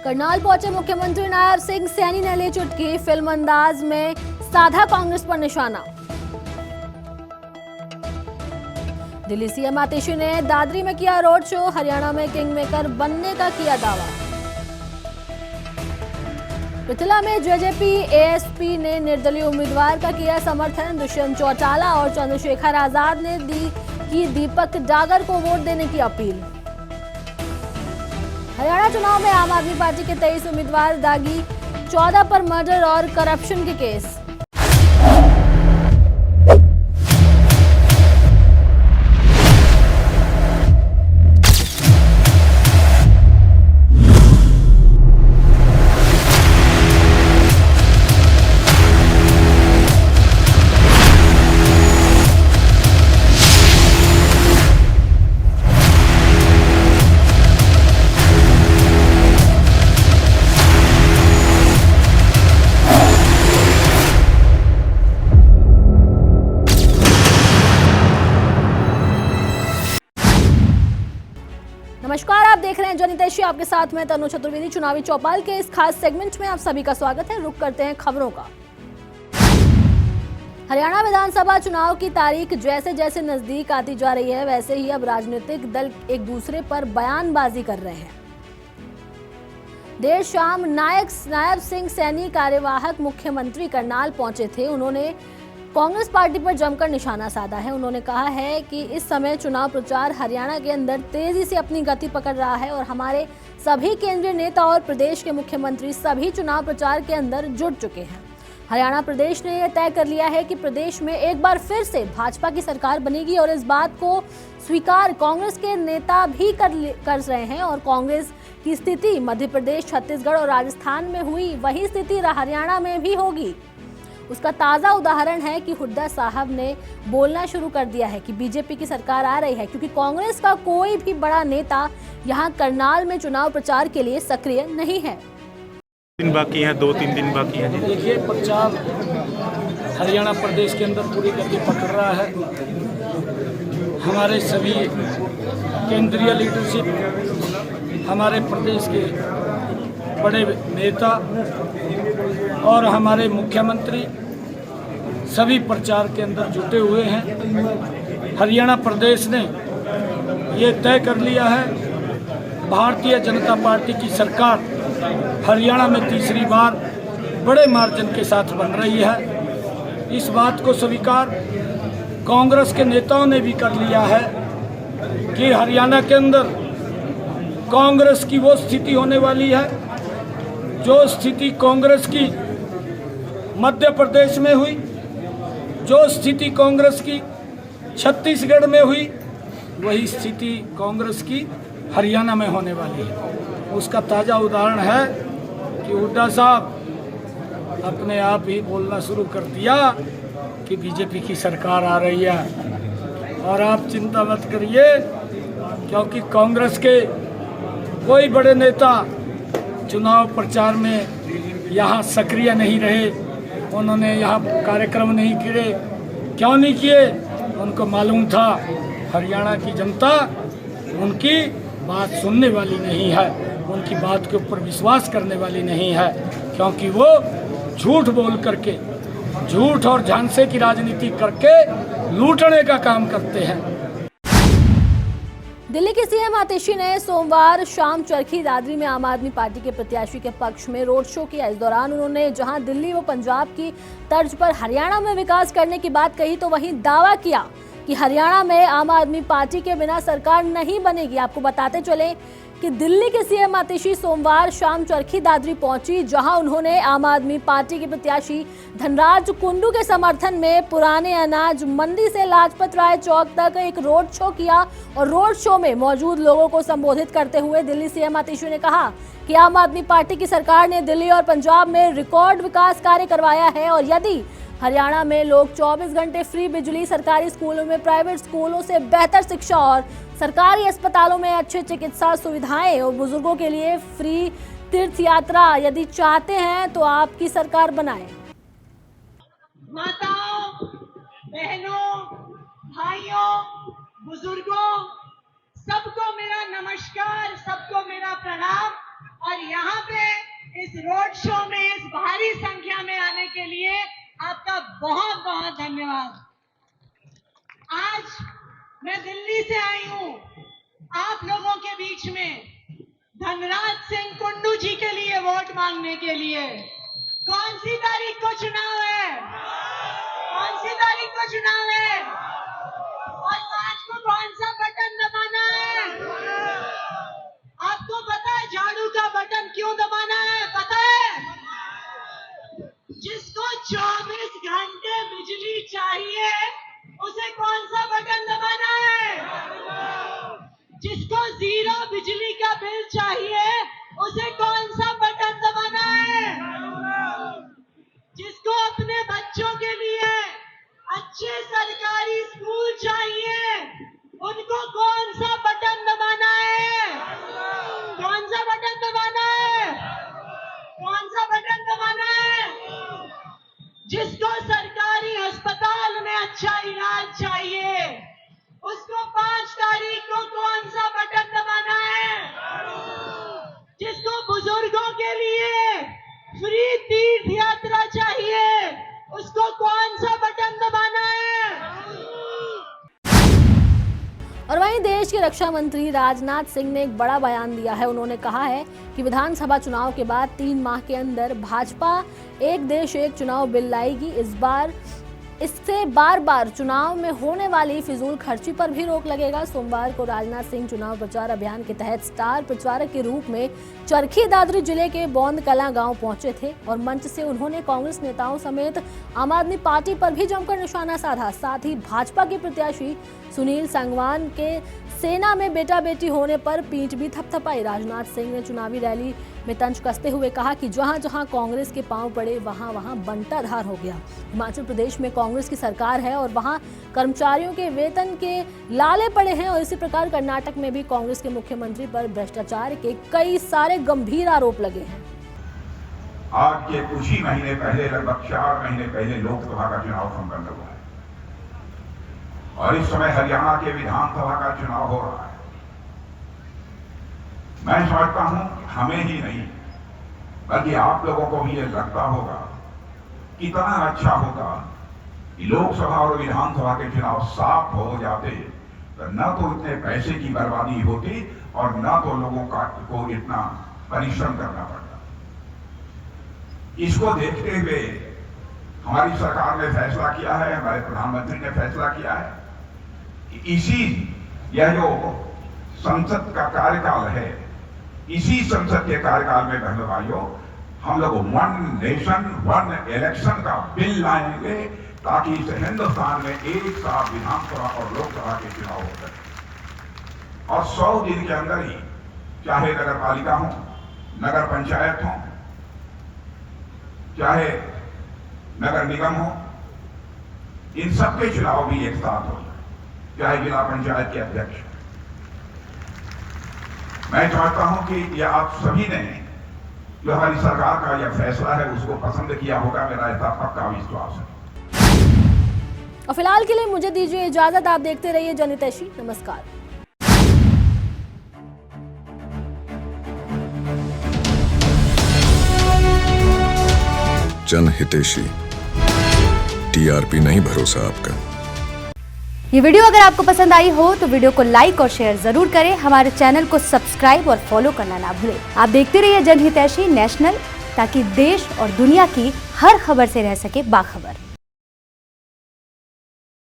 करनाल पहुंचे मुख्यमंत्री नायब सिंह सैनी ने ली चुटकी, फिल्म अंदाज में साधा कांग्रेस पर निशाना। दिल्ली सीएम आतिशी ने दादरी में किया रोड शो, हरियाणा में किंग मेकर बनने का किया दावा। मिथिला में जेजेपी एएसपी ने निर्दलीय उम्मीदवार का किया समर्थन, दुष्यंत चौटाला और चंद्रशेखर आजाद ने की दीपक डागर को वोट देने की अपील। हरियाणा चुनाव में आम आदमी पार्टी के 23 उम्मीदवार दागी, 14 पर मर्डर और करप्शन के केस। नमस्कार, आप देख रहे हैं जनितेशी, आपके साथ मैं तनु चतुर्वेदी। चुनावी चौपाल के इस खास सेगमेंट में आप सभी का स्वागत है। रुक करते हैं खबरों का। हरियाणा विधानसभा चुनाव की तारीख जैसे जैसे नजदीक आती जा रही है, वैसे ही अब राजनीतिक दल एक दूसरे पर बयानबाजी कर रहे हैं। देर शाम नायब सिंह सैनी कार्यवाहक मुख्यमंत्री करनाल पहुंचे थे। उन्होंने कांग्रेस पार्टी पर जमकर निशाना साधा है। उन्होंने कहा है कि इस समय चुनाव प्रचार हरियाणा के अंदर तेजी से अपनी गति पकड़ रहा है और हमारे सभी केंद्रीय नेता और प्रदेश के मुख्यमंत्री सभी चुनाव प्रचार के अंदर जुट चुके हैं। हरियाणा प्रदेश ने यह तय कर लिया है कि प्रदेश में एक बार फिर से भाजपा की सरकार बनेगी और इस बात को स्वीकार कांग्रेस के नेता भी कर रहे हैं। और कांग्रेस की स्थिति मध्य प्रदेश, छत्तीसगढ़ और राजस्थान में हुई, वही स्थिति हरियाणा में भी होगी। उसका ताज़ा उदाहरण है कि हुड्डा साहब ने बोलना शुरू कर दिया है कि बीजेपी की सरकार आ रही है, क्योंकि कांग्रेस का कोई भी बड़ा नेता यहां करनाल में चुनाव प्रचार के लिए सक्रिय नहीं है। दिन बाकी है, 2-3 दिन बाकी है। देखिए, प्रचार हरियाणा प्रदेश के अंदर पूरी गति पकड़ रहा है। हमारे सभी केंद्रीय लीडरशिप, हमारे प्रदेश के बड़े नेता और हमारे मुख्यमंत्री सभी प्रचार के अंदर जुटे हुए हैं। हरियाणा प्रदेश ने ये तय कर लिया है, भारतीय जनता पार्टी की सरकार हरियाणा में तीसरी बार बड़े मार्जिन के साथ बन रही है। इस बात को स्वीकार कांग्रेस के नेताओं ने भी कर लिया है कि हरियाणा के अंदर कांग्रेस की वो स्थिति होने वाली है जो स्थिति कांग्रेस की मध्य प्रदेश में हुई, जो स्थिति कांग्रेस की छत्तीसगढ़ में हुई, वही स्थिति कांग्रेस की हरियाणा में होने वाली है। उसका ताज़ा उदाहरण है कि हुड्डा साहब अपने आप ही बोलना शुरू कर दिया कि बीजेपी की सरकार आ रही है। और आप चिंता मत करिए, क्योंकि कांग्रेस के कोई बड़े नेता चुनाव प्रचार में यहाँ सक्रिय नहीं रहे। उन्होंने यहाँ कार्यक्रम नहीं किए। क्यों नहीं किए? उनको मालूम था हरियाणा की जनता उनकी बात सुनने वाली नहीं है, उनकी बात के ऊपर विश्वास करने वाली नहीं है, क्योंकि वो झूठ बोल करके, झूठ और झांसे की राजनीति करके लूटने का काम करते हैं। दिल्ली के सीएम आतिशी ने सोमवार शाम चरखी दादरी में आम आदमी पार्टी के प्रत्याशी के पक्ष में रोड शो किया। इस दौरान उन्होंने जहां दिल्ली व पंजाब की तर्ज पर हरियाणा में विकास करने की बात कही, तो वहीं दावा किया कि हरियाणा में आम आदमी पार्टी के बिना सरकार नहीं बनेगी। आपको बताते चले कि दिल्ली के सीएम आतिशी सोमवार शाम चरखी दादरी पहुंची, जहां उन्होंने आम आदमी पार्टी के प्रत्याशी धनराज कुंडू के समर्थन में पुराने अनाज मंडी से लाजपत राय चौक तक एक रोड शो किया। और रोड शो में मौजूद लोगों को संबोधित करते हुए दिल्ली सीएम आतिशी ने कहा कि आम आदमी पार्टी की सरकार ने दिल्ली और पंजाब में रिकॉर्ड विकास कार्य करवाया है और यदि हरियाणा में लोग 24 घंटे फ्री बिजली, सरकारी स्कूलों में प्राइवेट स्कूलों से बेहतर शिक्षा और सरकारी अस्पतालों में अच्छे चिकित्सा सुविधाएं और बुजुर्गों के लिए फ्री तीर्थ यात्रा यदि चाहते हैं तो आपकी सरकार बनाए। माताओं, बहनों, भाइयों, बुजुर्गों, सबको मेरा नमस्कार, सबको मेरा प्रणाम। और यहाँ पे बहुत बहुत धन्यवाद। आज मैं दिल्ली से आई हूं आप लोगों के बीच में धनराज सिंह कुंडू जी के लिए वोट मांगने के लिए। कौन सी तारीख को चुनाव है? कौन सी तारीख को चुनाव है? और आज को कौन सा बटन दबाना है? आपको पता है झाड़ू का बटन क्यों दबाना है? पता है? जिसको 24 घंटे बिजली चाहिए उसे कौन सा बटन दबाना है? जिसको 0 बिजली का बिल चाहिए उसे कौन सा बटन दबाना है? जिसको अपने बच्चों के लिए अच्छे सरकारी स्कूल चाहिए उनको कौन सा बटन दबाना है? कौन सा बटन दबाना है? कौन सा बटन दबाना है? जिसको सरकारी अस्पताल में अच्छा इलाज चाहिए उसको 5 तारीख को कौन सा बटन दबाना है? जिसको बुजुर्गों के लिए फ्री तीर्थ यात्रा चाहिए उसको कौन सा बटन दबाना है? और वहीं देश के रक्षा मंत्री राजनाथ सिंह ने एक बड़ा बयान दिया है। उन्होंने कहा है कि विधानसभा चुनाव के बाद 3 माह के अंदर भाजपा एक देश एक चुनाव बिल लाएगी। इससे बार बार चुनाव में होने वाली फिजूल खर्ची पर भी रोक लगेगा। सोमवार को राजनाथ सिंह चुनाव प्रचार अभियान के तहत स्टार प्रचारक के रूप में चरखी दादरी जिले के बौंद कलां गांव पहुंचे थे और मंच से उन्होंने कांग्रेस नेताओं समेत आम आदमी पार्टी पर भी जमकर निशाना साधा। साथ ही भाजपा के प्रत्याशी सुनील संगवान के सेना में बेटा बेटी होने पर पीठ भी थपथपाई। राजनाथ सिंह ने चुनावी रैली में तंज कसते हुए कहा कि जहां जहां कांग्रेस के पांव पड़े वहां वहां बंटाधार हो गया। हिमाचल प्रदेश में कांग्रेस की सरकार है और वहां कर्मचारियों के वेतन के लाले पड़े हैं और इसी प्रकार कर्नाटक में भी कांग्रेस के मुख्यमंत्री पर भ्रष्टाचार के कई सारे गंभीर आरोप लगे हैं। आज के कुछ ही महीने पहले, लगभग 4 महीने पहले लोकसभा का चुनाव संपन्न हुआ है और इस समय हरियाणा के विधानसभा का चुनाव हो रहा है। मैं समझता हूं हमें ही नहीं बल्कि आप लोगों को भी ये लगता होगा कितना अच्छा होगा कि लोकसभा और विधानसभा के चुनाव साफ हो जाते तो न तो इतने पैसे की बर्बादी होती और न तो लोगों को इतना परिश्रम करना पड़ता। इसको देखते हुए हमारी सरकार ने फैसला किया है, हमारे प्रधानमंत्री ने फैसला किया है कि यह जो संसद का कार्यकाल है, इसी संसद के कार्यकाल में बहनों भाइयों हम लोग 1 नेशन 1 इलेक्शन का बिल लाएंगे ताकि इस हिंदुस्तान में एक साथ विधानसभा और लोकसभा के चुनाव हो सके और 100 दिन के अंदर ही, चाहे नगर पालिका हो, नगर पंचायत हो, चाहे नगर निगम हो, इन सबके चुनाव भी एक साथ हो, चाहे जिला पंचायत के अध्यक्ष। मैं चाहता हूं कि यह आप सभी ने जो हमारी सरकार का यह फैसला है उसको पसंद किया होगा, मेरा ऐसा पक्का विश्वास है। और फिलहाल के लिए मुझे दीजिए इजाजत। आप देखते रहिए जनहितैषी। नमस्कार। जनहितैषी, टीआरपी नहीं भरोसा आपका। ये वीडियो अगर आपको पसंद आई हो तो वीडियो को लाइक और शेयर जरूर करें। हमारे चैनल को सब्सक्राइब और फॉलो करना ना भूलें। आप देखते रहिए जनहितैषी नेशनल, ताकि देश और दुनिया की हर खबर से रह सके बाखबर।